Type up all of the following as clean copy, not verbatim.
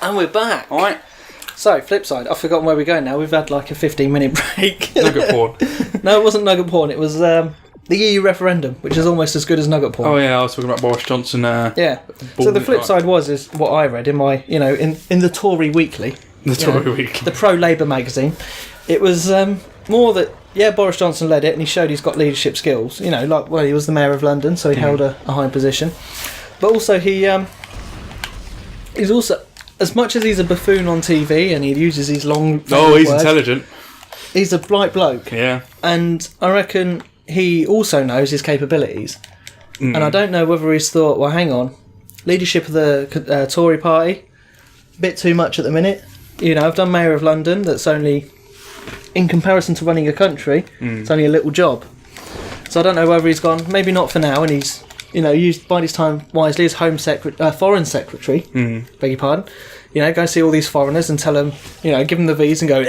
And we're back. All right. So, flip side. I've forgotten where we're going now. We've had like a 15-minute break. Nugget porn. No, it wasn't nugget porn. It was the EU referendum, which is almost as good as nugget porn. Oh yeah, I was talking about Boris Johnson. Yeah. So the flip side is what I read in my, in the Tory Weekly. The Tory Weekly. The pro-Labour magazine. It was more that, Boris Johnson led it and he showed he's got leadership skills. He was the Mayor of London, so he held a high position. But also he's also, as much as he's a buffoon on TV and he uses these long... he's words, intelligent. He's a bright bloke. Yeah. And I reckon he also knows his capabilities. And I don't know whether he's thought, well, hang on, leadership of the Tory party, a bit too much at the minute. I've done Mayor of London, that's only, in comparison to running a country, it's only a little job. So I don't know whether he's gone, maybe not for now, and he's, used by his time wisely as Foreign Secretary, beg your pardon, go see all these foreigners and tell them, give them the V's and go,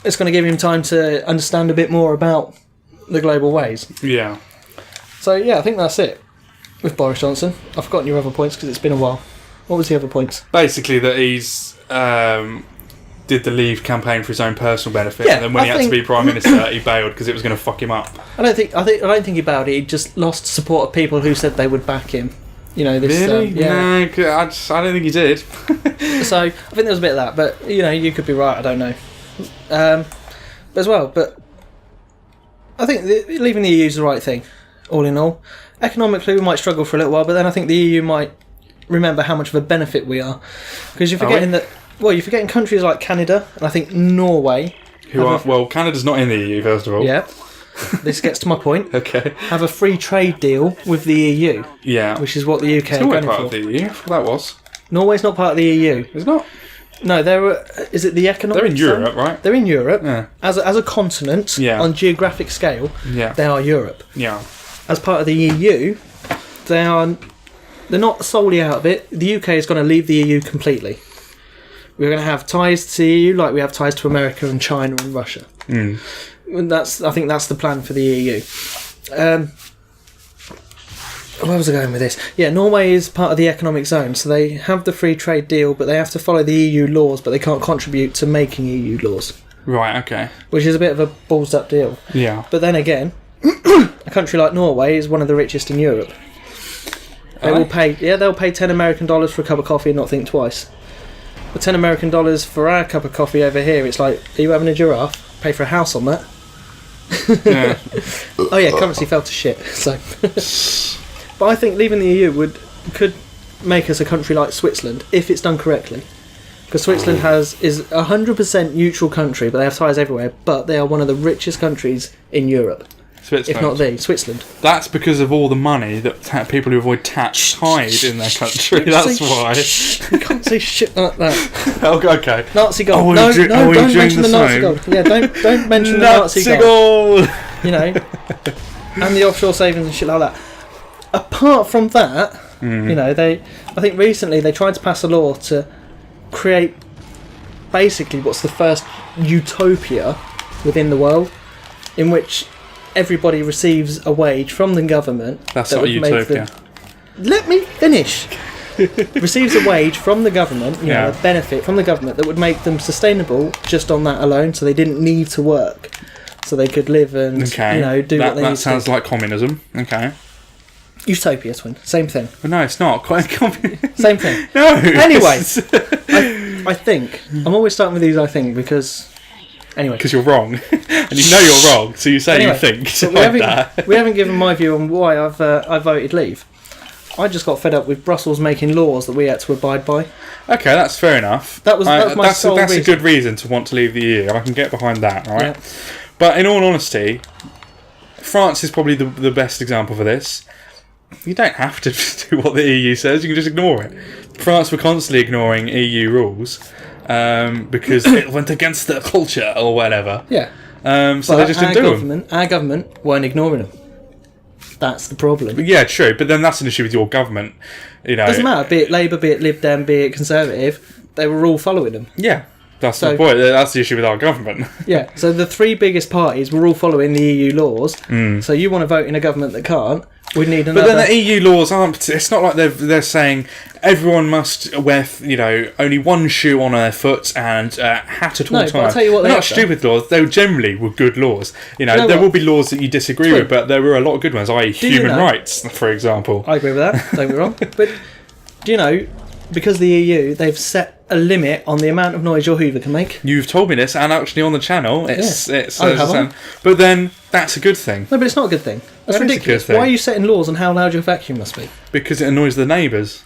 it's going to give him time to understand a bit more about the global ways. Yeah. So, I think that's it with Boris Johnson. I've forgotten your other points because it's been a while. What was the other points? Basically that he's did the Leave campaign for his own personal benefit, and then when he had to be Prime Minister, he bailed because it was going to fuck him up. I don't think he bailed. He just lost support of people who said they would back him. Really? No, I don't think he did. So I think there was a bit of that, but you could be right. I don't know. As well, but I think leaving the EU is the right thing. All in all, economically we might struggle for a little while, but then I think the EU might remember how much of a benefit we are, because you're forgetting you're forgetting countries like Canada and I think Norway. Canada's not in the EU, first of all. Yeah. This gets to my point. Okay. Have a free trade deal with the EU. Yeah. Which is what the UK are going for. Part of the EU. That was. Norway's not part of the EU. It's not. No, is it the economic? They're in Europe, right? They're in Europe. Yeah. As a continent, on geographic scale, they are Europe. Yeah. As part of the EU, they're not solely out of it. The UK is going to leave the EU completely. We're going to have ties to the EU like we have ties to America and China and Russia. And I think that's the plan for the EU. Where was I going with this? Yeah, Norway is part of the economic zone, so they have the free trade deal, but they have to follow the EU laws, but they can't contribute to making EU laws. Right, okay. Which is a bit of a balls up deal. Yeah. But then again, a country like Norway is one of the richest in Europe. They'll pay $10 American for a cup of coffee and not think twice. But $10 American for our cup of coffee over here, it's like, are you having a giraffe? Pay for a house on that. Yeah. Oh yeah, currency fell to shit. So, but I think leaving the EU could make us a country like Switzerland if it's done correctly. Because Switzerland is 100% neutral country, but they have ties everywhere. But they are one of the richest countries in Europe. If not Switzerland. That's because of all the money that people who avoid tax hide in their country. That's why. You can't say shit like that. Okay. Nazi gold. Don't mention the Nazi gold. Yeah, don't mention the Nazi gold. And the offshore savings and shit like that. Apart from that, I think recently they tried to pass a law to create basically what's the first utopia within the world, in which everybody receives a wage from the government. That's not a utopia. Let me finish. Receives a wage from the government, a benefit from the government that would make them sustainable just on that alone, so they didn't need to work, so they could live and do what they need to. That sounds like communism. Okay. Utopia, twin. Same thing. But no, it's not. Quite communism. Same thing. No. Anyway, I think I'm always starting with these. I think because. Anyway. Because you're wrong. And you're wrong, so you say you think. So we haven't given my view on why I voted leave. I just got fed up with Brussels making laws that we had to abide by. Okay, that's fair enough. That was my sole reason. That's a good reason to want to leave the EU. I can get behind that, right? Yeah. But in all honesty, France is probably the best example for this. You don't have to do what the EU says, you can just ignore it. France were constantly ignoring EU rules. Because it went against their culture or whatever. Yeah. So they just didn't do them. Our government weren't ignoring them. That's the problem. Yeah, true. But then that's an issue with your government. Doesn't matter. Be it Labour, be it Lib Dem, be it Conservative, they were all following them. Yeah. That's the point. That's the issue with our government. Yeah. So the three biggest parties were all following the EU laws. So you want to vote in a government that can't. We need another. But then the EU laws aren't. It's not like they're saying everyone must wear, only one shoe on their foot and hat at all times. But I'll tell you what they're they not have stupid laws. They generally were good laws. There what? will be laws that you disagree with, but there were a lot of good ones, i.e., human rights, for example. I agree with that. Don't get me wrong. But do you know, because the EU, they've set a limit on the amount of noise your Hoover can make. You've told me this, and actually on the channel, it's. I? But then that's a good thing. No, but it's not a good thing. That's ridiculous. Why are you setting laws on how loud your vacuum must be? Because it annoys the neighbours.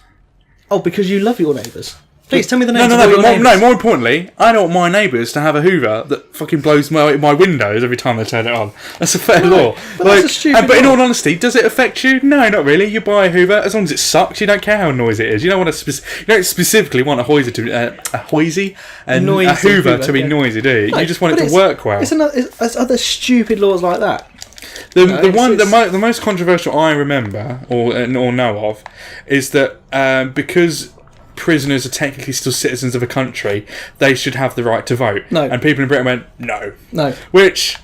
Oh, because you love your neighbours. Please tell me the No, names of all your neighbours. No, more importantly, I don't want my neighbours to have a Hoover that fucking blows my windows every time they turn it on. That's a fair law. But that's a stupid but in law. all honesty, does it affect you? No, not really. You buy a Hoover, as long as it sucks, you don't care how noisy it is. You don't want to you don't specifically want a Hoover to be noisy, do you? No, you just want it to work well. It's other stupid laws like that. The most controversial I remember or know of is that because prisoners are technically still citizens of a country, they should have the right to vote. No. And people in Britain went, no. No. Which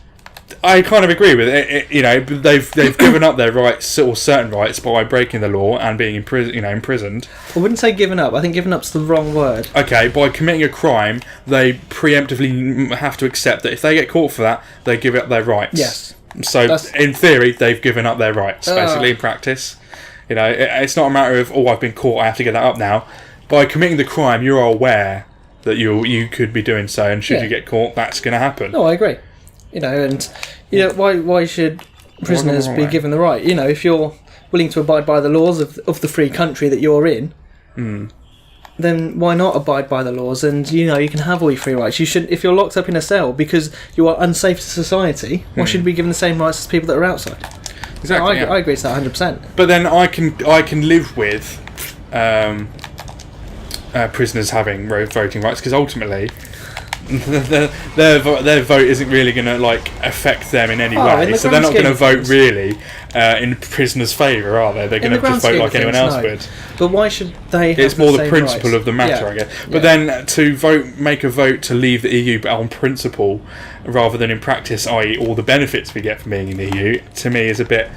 I kind of agree with. They've given up their rights or certain rights by breaking the law and being imprisoned. I wouldn't say given up. I think given up's the wrong word. Okay, by committing a crime, they preemptively have to accept that if they get caught for that, they give up their rights. Yes. So, in theory, they've given up their rights, basically, in practice. It's not a matter of, I've been caught, I have to get that up now. By committing the crime, you're aware that you could be doing so, and should you get caught, that's going to happen. No, I agree. Why should prisoners be given the right? If you're willing to abide by the laws of the free country that you're in, then why not abide by the laws? And you can have all your free rights. You should, if you're locked up in a cell because you are unsafe to society, why should you be given the same rights as people that are outside? Exactly. I agree to that 100%. But then I can live with prisoners having voting rights, because ultimately their vote isn't really going to affect them in any way, so they're not going to vote really in prisoners' favour, are they? They're going to just vote like anyone else would. But why should they have it's more the principle rights? of the matter, I guess. But then to make a vote to leave the EU but on principle rather than in practice, i.e. all the benefits we get from being in the EU, to me is a bit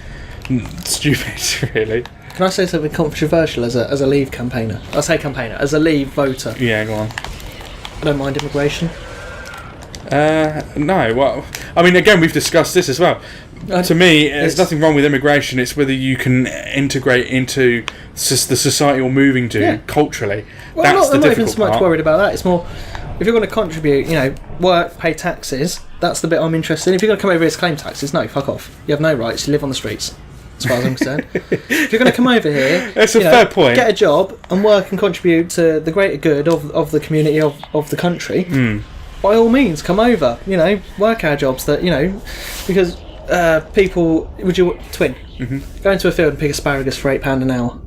stupid, really. Can I say something controversial as a Leave campaigner? I say campaigner, as a Leave voter. Yeah, go on. I don't mind immigration. No, well, I mean, again, we've discussed this as well. To me, there's nothing wrong with immigration. It's whether you can integrate into the society you're moving to culturally. Well, That's the I'm not even difficult so much part. worried about that. It's more, if you're going to contribute, work, pay taxes, that's the bit I'm interested in. If you're going to come over here to claim taxes, no, fuck off. You have no rights. You live on the streets, as far as I'm concerned. If you're going to come over here, that's a fair point. Get a job and work and contribute to the greater good of the community, of the country, by all means, come over. Work our jobs that, because people, would you, Twin, go into a field and pick asparagus for £8 an hour?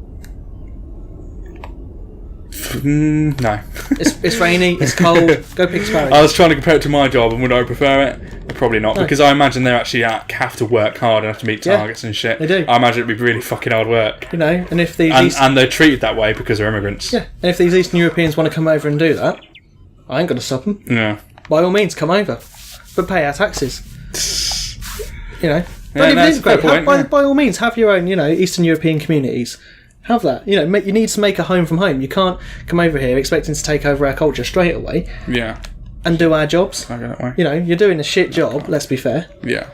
No. It's rainy, it's cold, go pick asparagus. I was trying to compare it to my job, and would I prefer it? Probably not, because I imagine they actually have to work hard and have to meet targets and shit. They do. I imagine it'd be really fucking hard work. And if these and they're treated that way because they're immigrants. Yeah, and if these Eastern Europeans want to come over and do that, I ain't going to stop them. Yeah. By all means, come over, but pay our taxes. Don't even integrate. By all means, have your own, Eastern European communities. Have that. You need to make a home from home. You can't come over here expecting to take over our culture straight away. Yeah. And do our jobs. I go that way. You're doing a shit job, let's be fair. Yeah.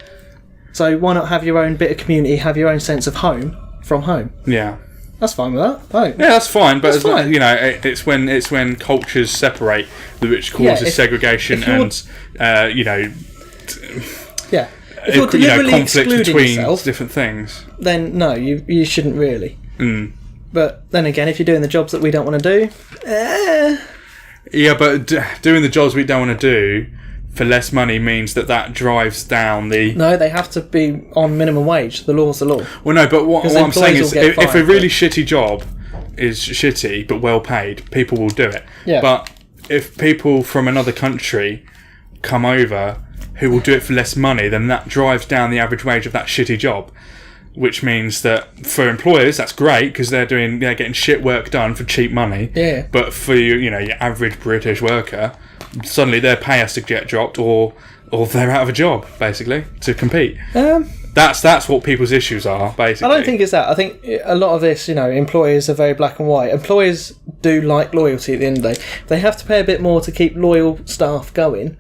So why not have your own bit of community, have your own sense of home from home? Yeah. That's fine with that. Right. Yeah, that's fine. But That's fine. It's when cultures separate, which causes segregation and yeah. If you're deliberately conflict excluding between yourself, different things. Then no, you shouldn't really. But then again, if you're doing the jobs that we don't want to do, yeah, but doing the jobs we don't want to do for less money means that drives down the... No, they have to be on minimum wage. The law's the law. Well, no, but what I'm saying is if a really shitty job is shitty but well paid, people will do it. Yeah. But if people from another country come over who will do it for less money, then that drives down the average wage of that shitty job. Which means that for employers, that's great because they're getting shit work done for cheap money. Yeah. But for your average British worker, suddenly their pay has to get dropped, or they're out of a job basically to compete. That's what people's issues are, basically. I don't think it's that. I think a lot of this, employers are very black and white. Employers do like loyalty at the end of the day. If they have to pay a bit more to keep loyal staff going,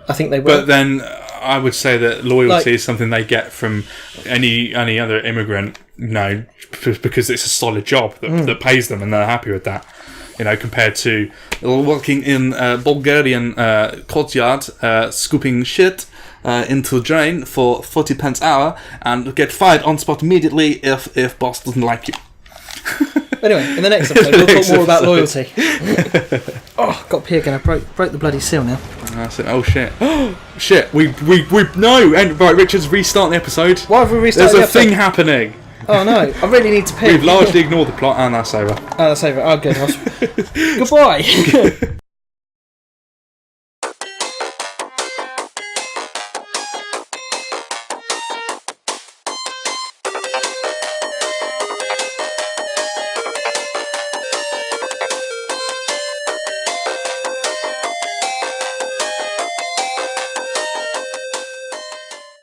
I think they will. But then I would say that loyalty is something they get from any other immigrant, because it's a solid job that pays them and they're happy with that. Compared to working in Bulgarian courtyard, scooping shit into a drain for 40 pence hour and get fired on spot immediately if boss doesn't like you. Anyway, in the next episode, we'll talk more about loyalty. Got pee again. I broke the bloody seal now. That's it. Oh shit! Shit! We no. And right, Richard's restarting the episode. Why have we restarted the episode? There's a thing happening. Oh no! I really need to pee. We've largely ignored the plot, and that's over. Oh, that's over. Oh, good. Goodbye.